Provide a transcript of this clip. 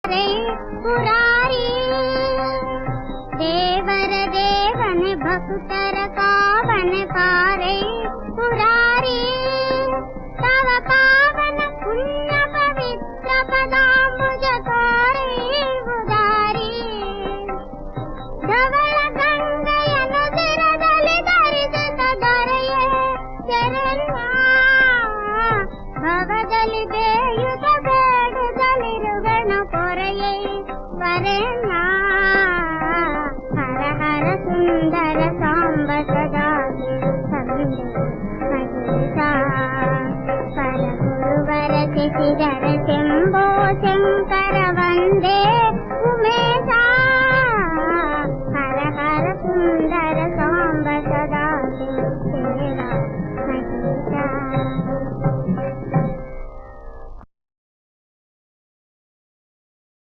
पुरारी देवर देवन भक्तर कावन पारे पुरारी तव पावन पुण्य पवित्र पदाम्बुज तोरे उदारी धवಳ गंಗೆಯನ್ನು ಶಿರದಲ್ಲಿ ಧರಿಸಿದ ದೊರೆಯೇ ಶರಣ್ಯ ಭವದಲ್ಲಿ ಬೇಯುತ ಬೇಡುತ್ತಲಿರುಗಣ ಪೊರೆಯೇ ವರೆಣ್ಯ ಹರ ಹರ ಸುಂದರ ಸಾಂಬ ಸದಾ ಸಂದೆ ಮಹಿಷಾ ಪರ ಗುರುವರ ಶಿಶಿರರ ಶಂಭೋ ಶಂಕರ